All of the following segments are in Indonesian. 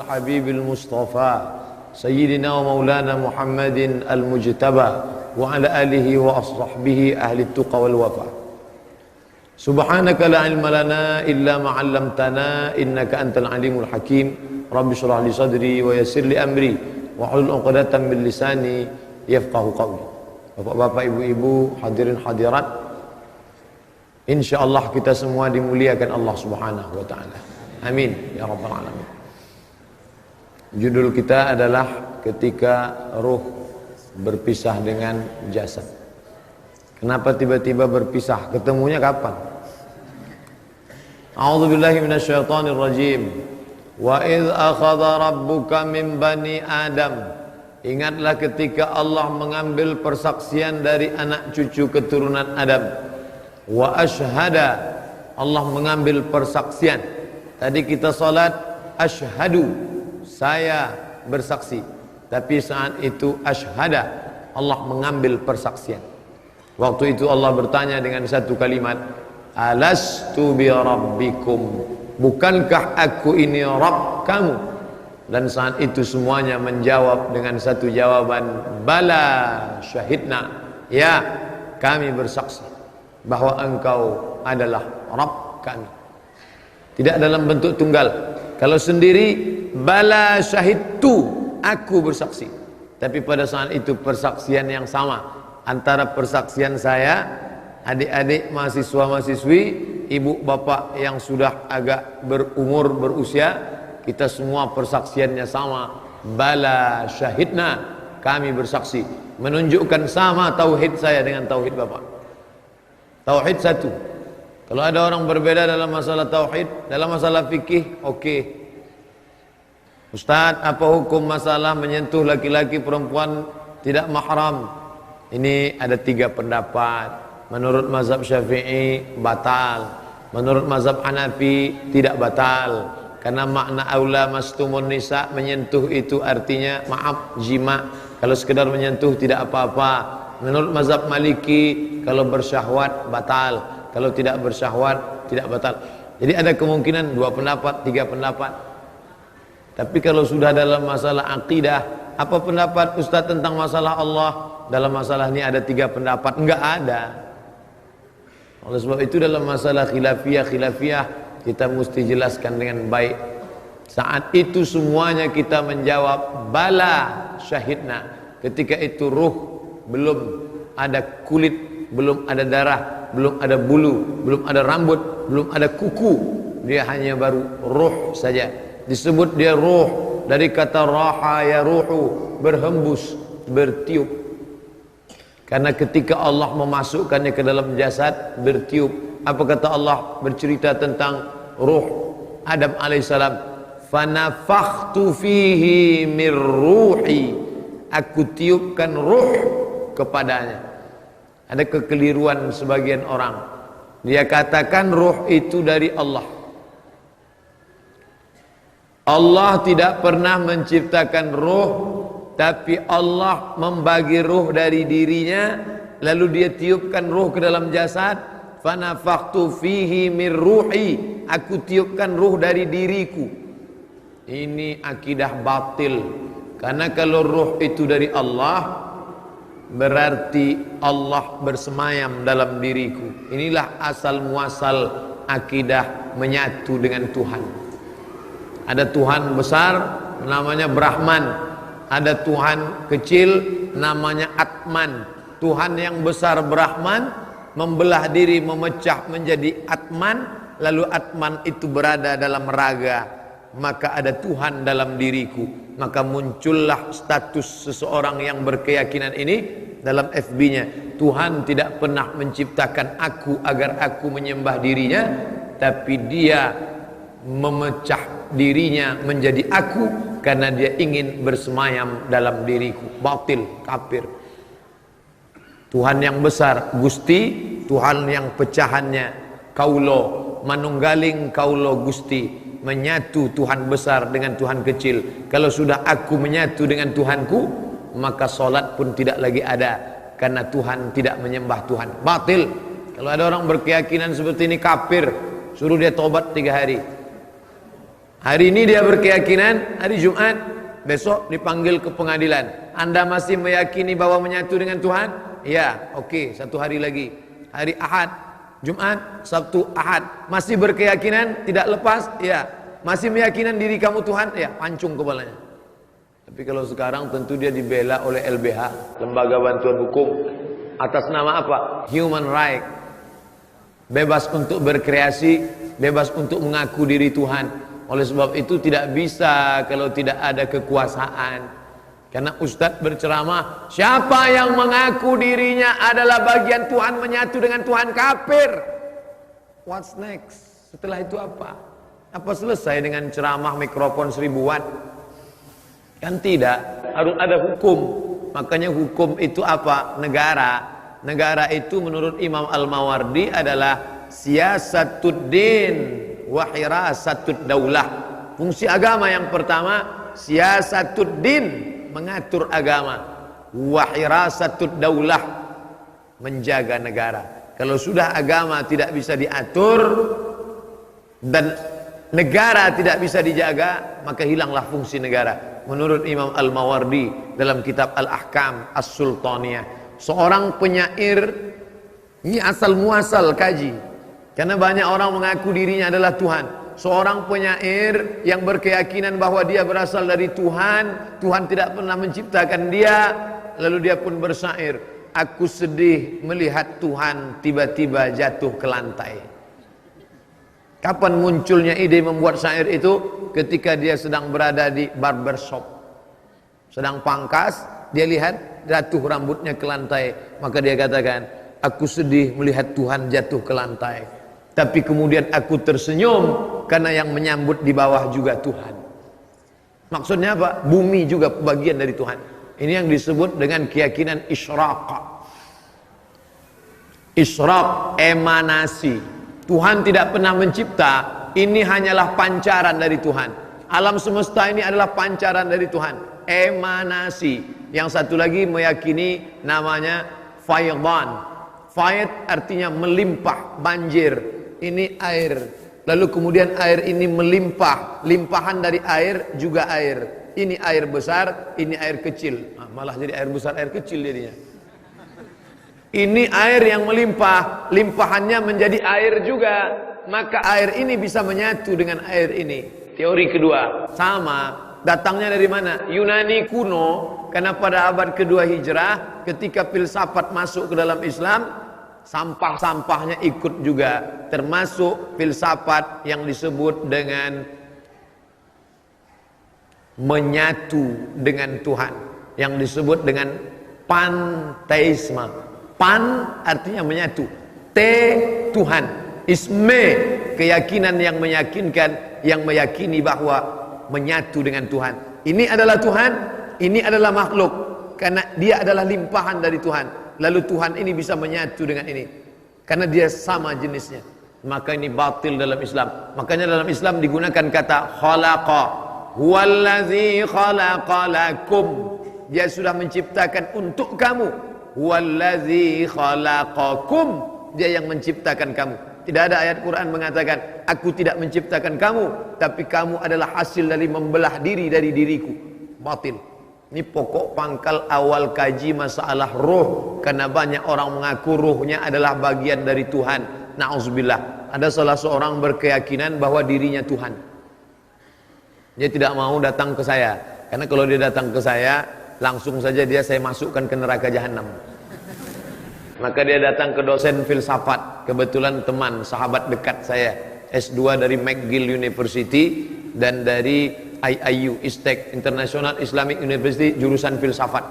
الحبيب المصطفى سيدنا ومولانا محمد المجتبى وعلى آله وأصحابه أهل التقى والوفا. سبحانك لا علم لنا إلا ما علمتنا إنك أنت العليم الحكيم. رب اشرح لي صدري ويسر لي أمري wahlul 'uqdatam min lisani yafqahu qawli. Bapak-bapak, ibu-ibu, hadirin hadirat, insyaallah kita semua dimuliakan Allah Subhanahu wa taala. Amin ya rabbal alamin. Judul kita adalah ketika ruh berpisah dengan jasad. Kenapa tiba-tiba berpisah? Ketemunya kapan? A'udzubillahi minasyaitonir rajim. Wa idz akhadha rabbuka min bani Adam. Ingatlah ketika Allah mengambil persaksian dari anak cucu keturunan Adam. Wa asyhada, Allah mengambil persaksian. Tadi kita salat asyhadu, saya bersaksi. Tapi saat itu asyhada, Allah mengambil persaksian. Waktu itu Allah bertanya dengan satu kalimat, alastu bi rabbikum, bukankah aku ini Rabb kamu? Dan saat itu semuanya menjawab dengan satu jawaban, bala syahidna, ya kami bersaksi bahwa engkau adalah Rabb kami. Tidak dalam bentuk tunggal. Kalau sendiri bala syahidtu, aku bersaksi. Tapi pada saat itu persaksian yang sama antara persaksian saya, adik-adik mahasiswa-mahasiswi, ibu bapak yang sudah agak berumur, berusia, kita semua persaksiannya sama, bala syahidna, kami bersaksi. Menunjukkan sama tauhid saya dengan tauhid bapak. Tauhid satu. Kalau ada orang berbeda dalam masalah tauhid, dalam masalah fikih, oke. Ustaz, apa hukum masalah menyentuh laki-laki perempuan tidak mahram? Ini ada 3 pendapat. Menurut mazhab Syafi'i batal, menurut mazhab Hanafi tidak batal, karena makna aula mastumun nisa, menyentuh itu artinya maaf jima. Kalau sekedar menyentuh tidak apa-apa. Menurut mazhab Maliki kalau bersyahwat batal, kalau tidak bersyahwat tidak batal. Jadi ada kemungkinan 2 pendapat, 3 pendapat. Tapi kalau sudah dalam masalah akidah, apa pendapat Ustaz tentang masalah Allah? Dalam masalah ini ada 3 pendapat, enggak ada. Oleh sebab itu dalam masalah khilafiyah kita mesti jelaskan dengan baik. Saat itu semuanya kita menjawab bala syahidna. Ketika itu ruh belum ada kulit, belum ada darah, belum ada bulu, belum ada rambut, belum ada kuku. Dia hanya baru ruh saja. Disebut dia ruh dari kata raha ya ruhu, berhembus, bertiup. Karena ketika Allah memasukkannya ke dalam jasad, bertiup. Apa kata Allah bercerita tentang ruh Adam alaihissalam? Fanafakhtu fihi mir ruhi, aku tiupkan ruh kepadanya. Ada kekeliruan sebagian orang. Dia katakan ruh itu dari Allah. Allah tidak pernah menciptakan ruh, tapi Allah membagi ruh dari dirinya, lalu dia tiupkan ruh ke dalam jasad. Fanafakhtu fihi mir ruhi, aku tiupkan ruh dari diriku. Ini akidah batil. Karena kalau ruh itu dari Allah, berarti Allah bersemayam dalam diriku. Inilah asal muasal akidah menyatu dengan Tuhan. Ada Tuhan besar namanya Brahman, ada Tuhan kecil namanya Atman. Tuhan yang besar Brahman membelah diri, memecah menjadi Atman, lalu Atman itu berada dalam raga, maka ada Tuhan dalam diriku. Maka muncullah status seseorang yang berkeyakinan ini dalam FB-nya. Tuhan tidak pernah menciptakan aku agar aku menyembah dirinya, tapi dia memecah dirinya menjadi aku karena dia ingin bersemayam dalam diriku. Batil, kafir. Tuhan yang besar Gusti, Tuhan yang pecahannya kaulo, manunggaling kaulo Gusti, menyatu Tuhan besar dengan Tuhan kecil. Kalau sudah aku menyatu dengan Tuhanku, maka solat pun tidak lagi ada, karena Tuhan tidak menyembah Tuhan. Batil. Kalau ada orang berkeyakinan seperti ini, kafir. Suruh dia tobat 3 hari. Hari ini dia berkeyakinan hari Jumat, besok dipanggil ke pengadilan. Anda masih meyakini bahwa menyatu dengan Tuhan? Ya, oke, satu hari lagi. Hari Ahad, Jumat, Sabtu, Ahad. Masih berkeyakinan tidak lepas? Ya. Masih meyakinan diri kamu Tuhan? Ya, pancung kepalanya. Tapi kalau sekarang tentu dia dibela oleh LBH, Lembaga Bantuan Hukum. Atas nama apa? Human right. Bebas untuk berkreasi, bebas untuk mengaku diri Tuhan. Oleh sebab itu tidak bisa kalau tidak ada kekuasaan. Karena Ustadz berceramah, siapa yang mengaku dirinya adalah bagian Tuhan menyatu dengan Tuhan, kafir. What's next? Setelah itu apa? Apa selesai dengan ceramah mikrofon 1000 watt? Kan tidak, harus ada hukum. Makanya hukum itu apa? Negara. Negara itu menurut Imam Al-Mawardi adalah siyasatuddin wa hirasatud daulah. Fungsi agama yang pertama siyasatuddin, mengatur agama, wa hirasatud daulah, menjaga negara. Kalau sudah agama tidak bisa diatur dan negara tidak bisa dijaga, maka hilanglah fungsi negara. Menurut Imam Al-Mawardi dalam kitab Al-Ahkam As-Sultaniyah, seorang penyair ini asal muasal kaji. Karena banyak orang mengaku dirinya adalah Tuhan. Seorang penyair yang berkeyakinan bahwa dia berasal dari Tuhan, Tuhan tidak pernah menciptakan dia, lalu dia pun bersyair, aku sedih melihat Tuhan tiba-tiba jatuh ke lantai. Kapan munculnya ide membuat syair itu? Ketika dia sedang berada di barbershop, sedang pangkas, dia lihat jatuh rambutnya ke lantai, maka dia katakan, aku sedih melihat Tuhan jatuh ke lantai, tapi kemudian aku tersenyum karena yang menyambut di bawah juga Tuhan. Maksudnya apa? Bumi juga bagian dari Tuhan. Ini yang disebut dengan keyakinan isyraq. Isyraq, emanasi. Tuhan tidak pernah mencipta, ini hanyalah pancaran dari Tuhan. Alam semesta ini adalah pancaran dari Tuhan, emanasi. Yang satu lagi meyakini namanya faydan. Faid artinya melimpah, banjir. Ini air. Lalu kemudian air ini melimpah. Limpahan dari air juga air. Ini air besar, ini air kecil. Malah jadi air besar, air kecil jadinya. Ini air yang melimpah, limpahannya menjadi air juga. Maka air ini bisa menyatu dengan air ini. Teori kedua sama, datangnya dari mana? Yunani kuno. Karena pada abad kedua Hijrah, ketika filsafat masuk ke dalam Islam, sampah-sampahnya ikut juga, termasuk filsafat yang disebut dengan menyatu dengan Tuhan, yang disebut dengan panteisme. Pan artinya menyatu, te Tuhan, isme keyakinan yang meyakinkan, yang meyakini bahwa menyatu dengan Tuhan. Ini adalah Tuhan, ini adalah makhluk, karena dia adalah limpahan dari Tuhan. Lalu Tuhan ini bisa menyatu dengan ini karena dia sama jenisnya. Maka ini batil dalam Islam. Makanya dalam Islam digunakan kata khalaqa, huwallazi khalaqa lakum. Dia sudah menciptakan untuk kamu. Huwallazi khalaqakum. Dia yang menciptakan kamu. Tidak ada ayat Quran mengatakan aku tidak menciptakan kamu, tapi kamu adalah hasil dari membelah diri dari diriku. Batil. Ini pokok pangkal awal kaji masalah roh. Karena banyak orang mengaku rohnya adalah bagian dari Tuhan. Na'udzubillah. Ada salah seorang berkeyakinan bahwa dirinya Tuhan. Dia tidak mau datang ke saya. Karena kalau dia datang ke saya, langsung saja saya masukkan ke neraka jahanam. Maka dia datang ke dosen filsafat. Kebetulan teman, sahabat dekat saya. S2 dari McGill University dan dari IIU, ISTEC, International Islamic University, jurusan filsafat.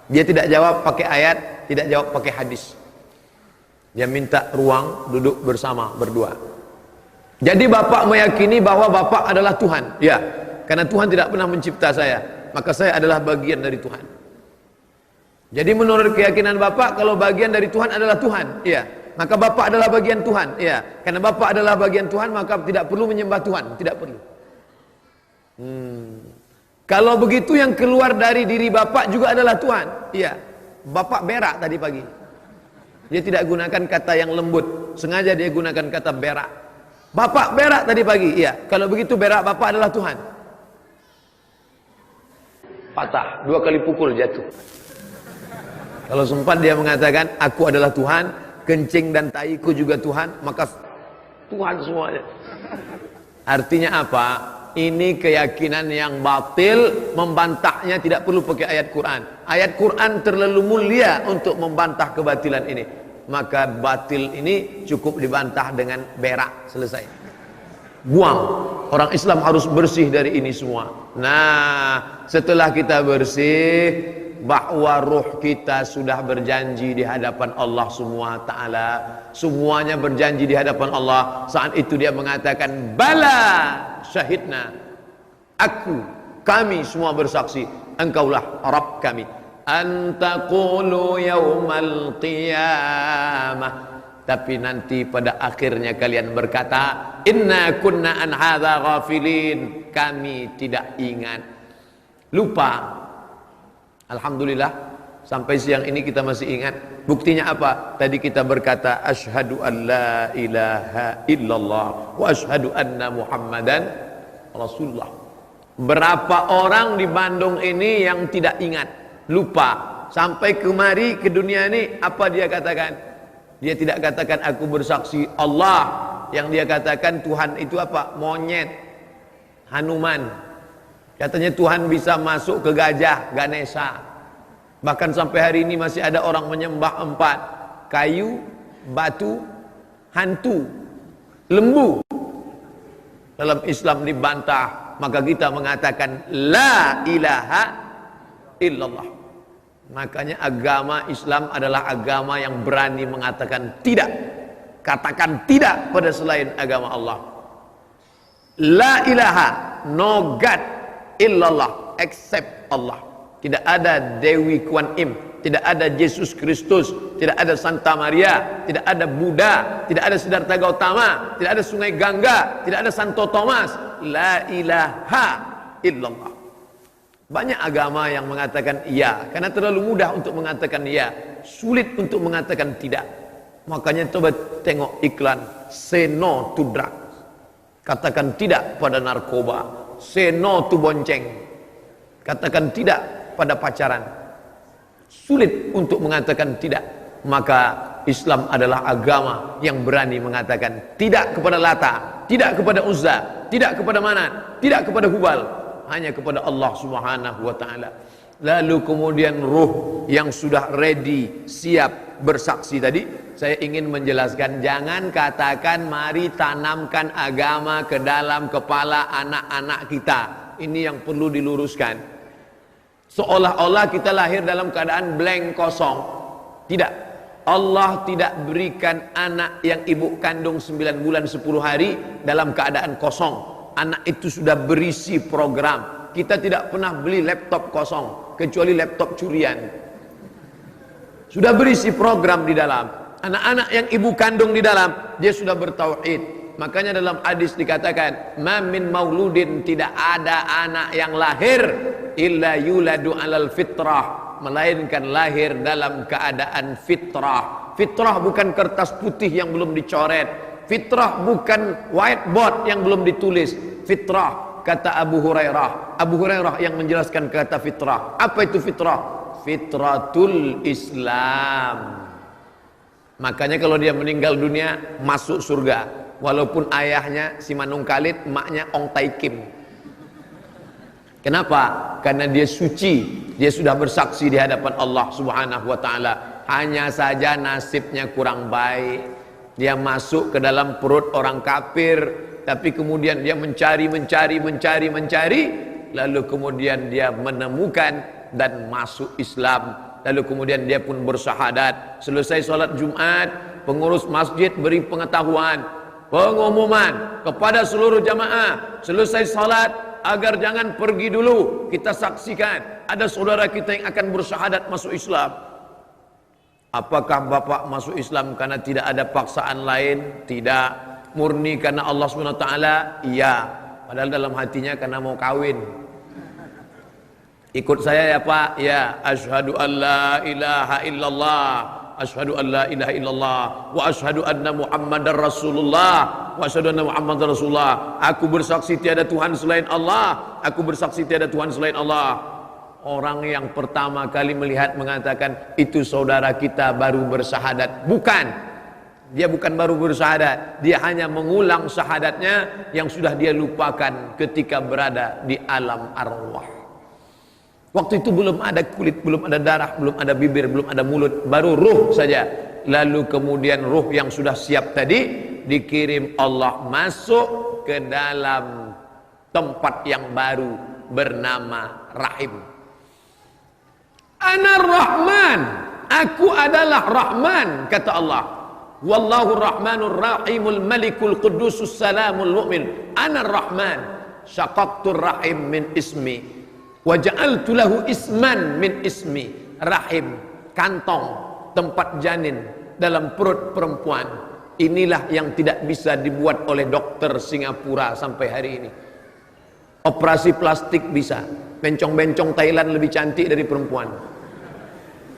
Dia tidak jawab pakai ayat, tidak jawab pakai hadis. Dia minta ruang duduk bersama berdua. Jadi bapak meyakini bahwa bapak adalah Tuhan. Ya, karena Tuhan tidak pernah mencipta saya, maka saya adalah bagian dari Tuhan. Jadi menurut keyakinan bapak, kalau bagian dari Tuhan adalah Tuhan, ya, maka bapak adalah bagian Tuhan, ya. Karena bapak adalah bagian Tuhan, maka tidak perlu menyembah Tuhan, tidak perlu. Kalau begitu yang keluar dari diri bapak juga adalah Tuhan. Iya. Bapak berak tadi pagi. Dia tidak gunakan kata yang lembut, sengaja dia gunakan kata berak. Bapak berak tadi pagi. Iya, kalau begitu berak bapak adalah Tuhan. Patah, 2 kali pukul jatuh. Kalau sempat dia mengatakan aku adalah Tuhan, kencing dan taiku juga Tuhan, maka Tuhan semuanya. Artinya apa? Ini keyakinan yang batil, membantahnya tidak perlu pakai ayat Quran. Ayat Quran terlalu mulia untuk membantah kebatilan ini. Maka batil ini cukup dibantah dengan berak, selesai. Buang. Orang Islam harus bersih dari ini semua. Nah, setelah kita bersih, bahwa ruh kita sudah berjanji di hadapan Allah semua Ta'ala, semuanya berjanji di hadapan Allah. Saat itu dia mengatakan, bala syahidna, kami semua bersaksi, engkaulah Rabb kami. Antaqulu yaumal qiyamah, tapi nanti pada akhirnya kalian berkata, inna kunna an hadza ghafilin, kami tidak ingat, lupa. Alhamdulillah sampai siang ini kita masih ingat. Buktinya apa? Tadi kita berkata asyhadu an la ilaha illallah wa asyhadu anna muhammadan rasulullah. Berapa orang di Bandung ini yang tidak ingat, lupa. Sampai kemari ke dunia ini apa dia katakan? Dia tidak katakan aku bersaksi Allah. Yang dia katakan Tuhan itu apa? Monyet, Hanuman. Katanya Tuhan bisa masuk ke gajah, Ganesha. Bahkan sampai hari ini masih ada orang menyembah 4: kayu, batu, hantu, lembu. Dalam Islam dibantah, maka kita mengatakan la ilaha illallah. Makanya agama Islam adalah agama yang berani mengatakan tidak. Katakan tidak pada selain agama Allah. La ilaha, no God illallah, except Allah. Tidak ada Dewi Kuan Im, tidak ada Yesus Kristus, tidak ada Santa Maria, tidak ada Buddha, tidak ada Siddhartha Gautama, tidak ada Sungai Gangga, tidak ada Santo Thomas. La ilaha illallah. Banyak agama yang mengatakan iya, karena terlalu mudah untuk mengatakan iya, sulit untuk mengatakan tidak. Makanya coba tengok iklan say no to drugs, katakan tidak pada narkoba, say no to bonceng, katakan tidak pada pacaran. Sulit untuk mengatakan tidak. Maka Islam adalah agama yang berani mengatakan tidak kepada Lata, tidak kepada Uzza, tidak kepada Manat, tidak kepada Hubal, hanya kepada Allah Subhanahu wa taala. Lalu kemudian ruh yang sudah ready, siap bersaksi tadi, saya ingin menjelaskan, jangan katakan mari tanamkan agama ke dalam kepala anak-anak kita. Ini yang perlu diluruskan. Seolah-olah kita lahir dalam keadaan blank, kosong. Tidak. Allah tidak berikan anak yang ibu kandung 9 bulan 10 hari dalam keadaan kosong. Anak itu sudah berisi program. Kita tidak pernah beli laptop kosong, kecuali laptop curian. Sudah berisi program di dalam. Anak-anak yang ibu kandung di dalam, dia sudah bertauhid. Makanya dalam hadis dikatakan, ma min mauludin, tidak ada anak yang lahir illa yuladu alal fitrah, melainkan lahir dalam keadaan fitrah. Fitrah bukan kertas putih yang belum dicoret, fitrah bukan whiteboard yang belum ditulis. Fitrah, kata Abu Hurairah. Abu Hurairah yang menjelaskan kata fitrah. Apa itu fitrah? Fitratul Islam. Makanya kalau dia meninggal dunia masuk surga, walaupun ayahnya si Manung Khalid, emaknya Ong Tai Kim. Kenapa? Karena dia suci, dia sudah bersaksi di hadapan Allah Subhanahu wa taala. Hanya saja nasibnya kurang baik. Dia masuk ke dalam perut orang kafir, tapi kemudian dia mencari, lalu kemudian dia menemukan dan masuk Islam. Lalu kemudian dia pun bersyahadat. Selesai sholat Jumat, pengurus masjid beri pengetahuan, pengumuman kepada seluruh jamaah, selesai salat agar jangan pergi dulu, kita saksikan ada saudara kita yang akan bersyahadat masuk Islam. Apakah bapak masuk Islam karena tidak ada paksaan lain? Tidak. Murni karena Allah SWT? Iya. Padahal dalam hatinya karena mau kawin. Ikut saya ya pak? Ya. Asyhadu an la ilaha illallah, asyhadu an la ilaha illallah wa asyhadu anna Muhammadar Rasulullah wa asyhadu anna Muhammadar Rasulullah. Aku bersaksi tiada Tuhan selain Allah, aku bersaksi tiada Tuhan selain Allah. Orang yang pertama kali melihat mengatakan, itu saudara kita baru bersyahadat. Bukan, dia bukan baru bersyahadat, dia hanya mengulang syahadatnya yang sudah dia lupakan ketika berada di alam arwah. Waktu itu belum ada kulit, belum ada darah, belum ada bibir, belum ada mulut, baru ruh saja. Lalu kemudian ruh yang sudah siap tadi dikirim Allah masuk ke dalam tempat yang baru bernama rahim. Anar Rahman, aku adalah Rahman, kata Allah. Wallahu Rahmanur Rahimul Malikul Qudusus Salamul Mu'min. Anar Rahman, syaqaqtur rahim min ismi wa ja'altu lahu isman min ismi. Rahim, kantong, tempat janin dalam perut perempuan. Inilah yang tidak bisa dibuat oleh dokter Singapura sampai hari ini. Operasi plastik bisa, bencong-bencong Thailand lebih cantik dari perempuan.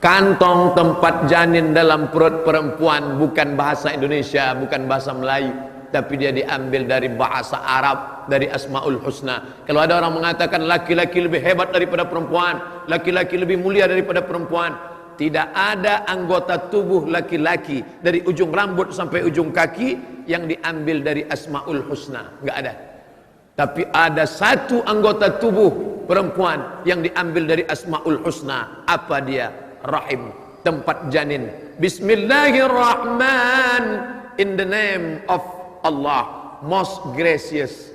Kantong tempat janin dalam perut perempuan bukan bahasa Indonesia, bukan bahasa Melayu, tapi dia diambil dari bahasa Arab, dari Asmaul Husna. Kalau ada orang mengatakan laki-laki lebih hebat daripada perempuan, laki-laki lebih mulia daripada perempuan, tidak ada anggota tubuh laki-laki dari ujung rambut sampai ujung kaki yang diambil dari Asmaul Husna, enggak ada. Tapi ada satu anggota tubuh perempuan yang diambil dari Asmaul Husna. Apa dia? Rahim, tempat janin. Bismillahirrahman, in the name of Allah, most gracious.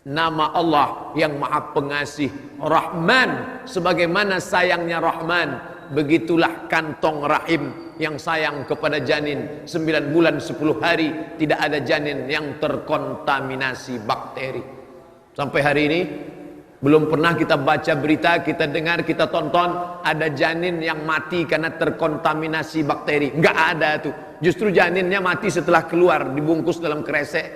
Nama Allah yang maha pengasih. Rahman, sebagaimana sayangnya Rahman, begitulah kantong rahim yang sayang kepada janin. 9 bulan 10 hari tidak ada janin yang terkontaminasi bakteri. Sampai hari ini belum pernah kita baca berita, kita dengar, kita tonton ada janin yang mati karena terkontaminasi bakteri. Enggak ada tuh. Justru janinnya mati setelah keluar, dibungkus dalam kresek,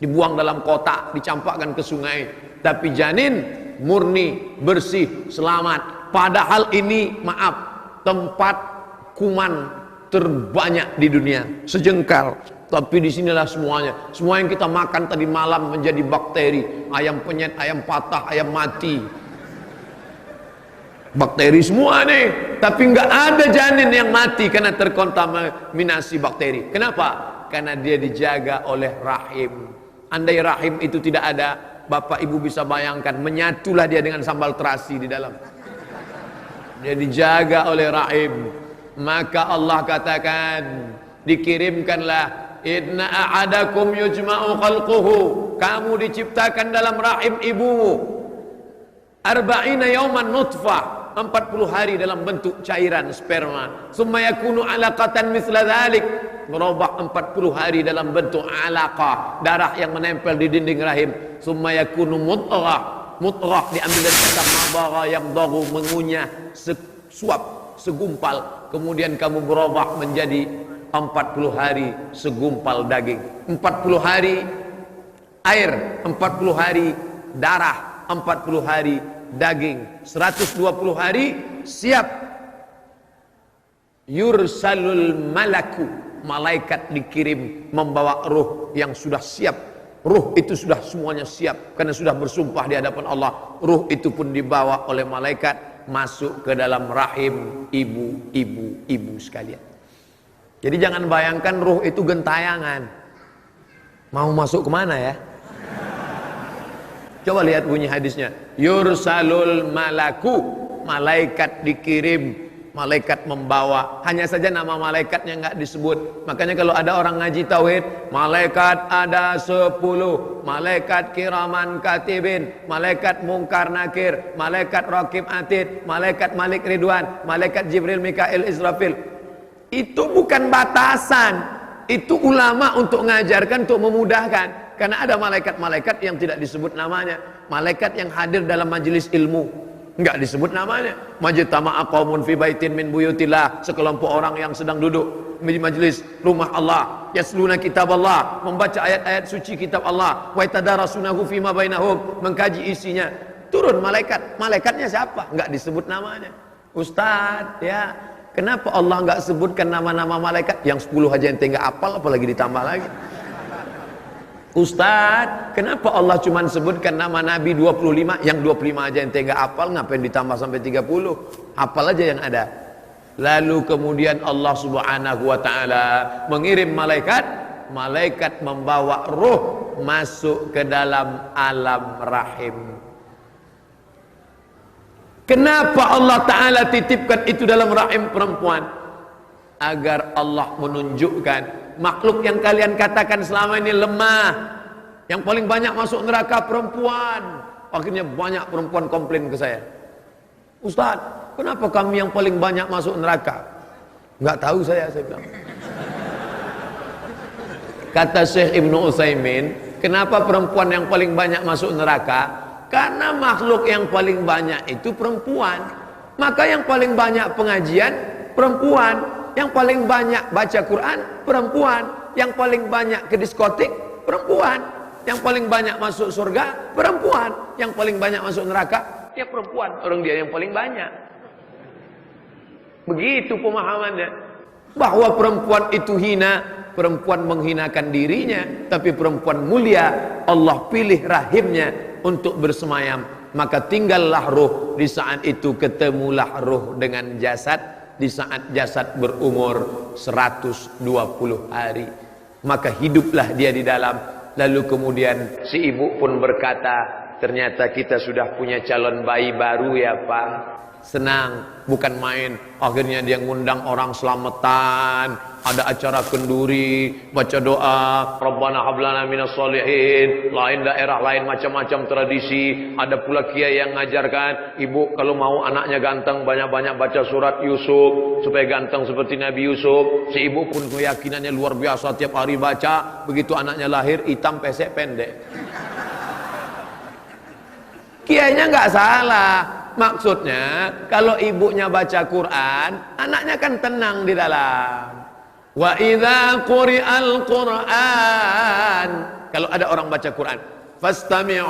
dibuang dalam kotak, dicampakkan ke sungai. Tapi janin murni, bersih, selamat. Padahal ini, maaf, tempat kuman terbanyak di dunia, sejengkal. Tapi disinilah semuanya. Semua yang kita makan tadi malam menjadi bakteri. Ayam penyet, ayam patah, ayam mati. Bakteri semua nih. Tapi nggak ada janin yang mati karena terkontaminasi bakteri. Kenapa? Karena dia dijaga oleh rahim. Andai rahim itu tidak ada, Bapak Ibu bisa bayangkan, menyatulah dia dengan sambal terasi di dalam. Dia dijaga oleh rahim. Maka Allah katakan, dikirimkanlah, inna a'adakum yujma'u khalquhu, kamu diciptakan dalam rahim ibumu, arba'ina yawman nutfah, 40 hari dalam bentuk cairan sperma, summa yakunu alaqatan misla dhalik, berubah 40 hari dalam bentuk alaqah, darah yang menempel di dinding rahim, summa yakunu mudghah, mudghah diambil dari kata mabagha yang dagu, mengunyah, sesuap, segumpal, kemudian kamu berubah menjadi 40 hari segumpal daging, 40 hari air, 40 hari darah, 40 hari daging, 120 hari siap. Yursalul malaku, malaikat dikirim membawa ruh yang sudah siap. Ruh itu sudah semuanya siap karena sudah bersumpah di hadapan Allah. Ruh itu pun dibawa oleh malaikat masuk ke dalam rahim ibu sekalian. Jadi jangan bayangkan ruh itu gentayangan. Mau masuk kemana ya? Coba lihat bunyi hadisnya. Yursalul malaku, malaikat dikirim, malaikat membawa. Hanya saja nama malaikatnya nggak disebut. Makanya kalau ada orang ngaji tauhid, malaikat ada 10, malaikat kiraman katibin, malaikat mungkar nakir, malaikat raqib atid, malaikat malik ridwan, malaikat jibril mikail israfil. Itu bukan batasan. Itu ulama untuk mengajarkan, untuk memudahkan. Karena ada malaikat-malaikat yang tidak disebut namanya. Malaikat yang hadir dalam majelis ilmu, enggak disebut namanya. Majtama'a qaumun fi baitin min buyutillah, sekelompok orang yang sedang duduk di majelis rumah Allah, yasluna kitab Allah, membaca ayat-ayat suci kitab Allah, wa yatadarasunahu fima bainahum, mengkaji isinya. Turun malaikat. Malaikatnya siapa? Enggak disebut namanya. Ustaz, ya, Kenapa Allah nggak sebutkan nama-nama malaikat? Yang 10 aja ente nggak hafal, apalagi ditambah lagi. Ustaz, kenapa Allah cuma sebutkan nama Nabi 25? Yang 25 aja ente nggak hafal, ngapain ditambah sampai 30? Hafal aja yang ada. Lalu kemudian Allah Subhanahu wa taala mengirim malaikat, malaikat membawa ruh masuk ke dalam alam rahim. Kenapa Allah taala titipkan itu dalam rahim perempuan? Agar Allah menunjukkan makhluk yang kalian katakan selama ini lemah, yang paling banyak masuk neraka perempuan. Akhirnya banyak perempuan komplain ke saya, Ustaz, kenapa kami yang paling banyak masuk neraka? Nggak tahu saya bilang. Kata Syekh Ibnu Utsaimin, kenapa perempuan yang paling banyak masuk neraka? Karena makhluk yang paling banyak itu perempuan. Maka yang paling banyak pengajian perempuan, yang paling banyak baca Quran perempuan, yang paling banyak ke diskotik perempuan, yang paling banyak masuk surga perempuan, yang paling banyak masuk neraka ya perempuan. Orang dia yang paling banyak. Begitu pemahamannya, bahwa perempuan itu hina, perempuan menghinakan dirinya, tapi perempuan mulia, Allah pilih rahimnya untuk bersemayam. Maka tinggallah ruh, di saat itu ketemulah ruh dengan jasad. Di saat jasad berumur 120 hari, maka hiduplah dia di dalam. Lalu kemudian si ibu pun berkata, ternyata kita sudah punya calon bayi baru ya Pak. Senang, bukan main. Akhirnya dia ngundang orang selamatan, ada acara kenduri, baca doa, Rabbana hablana minas solihin. Lain daerah, lain macam-macam tradisi. Ada pula kiai yang ngajarkan, ibu kalau mau anaknya ganteng, banyak-banyak baca surat Yusuf supaya ganteng seperti Nabi Yusuf. Si ibu pun keyakinannya luar biasa, tiap hari baca. Begitu anaknya lahir, hitam pesek pendek. Kiainya nggak salah. Maksudnya kalau ibunya baca Quran, anaknya kan tenang di dalam. Wa idza quri'al Qur'an, kalau ada orang baca Quran, fastami'u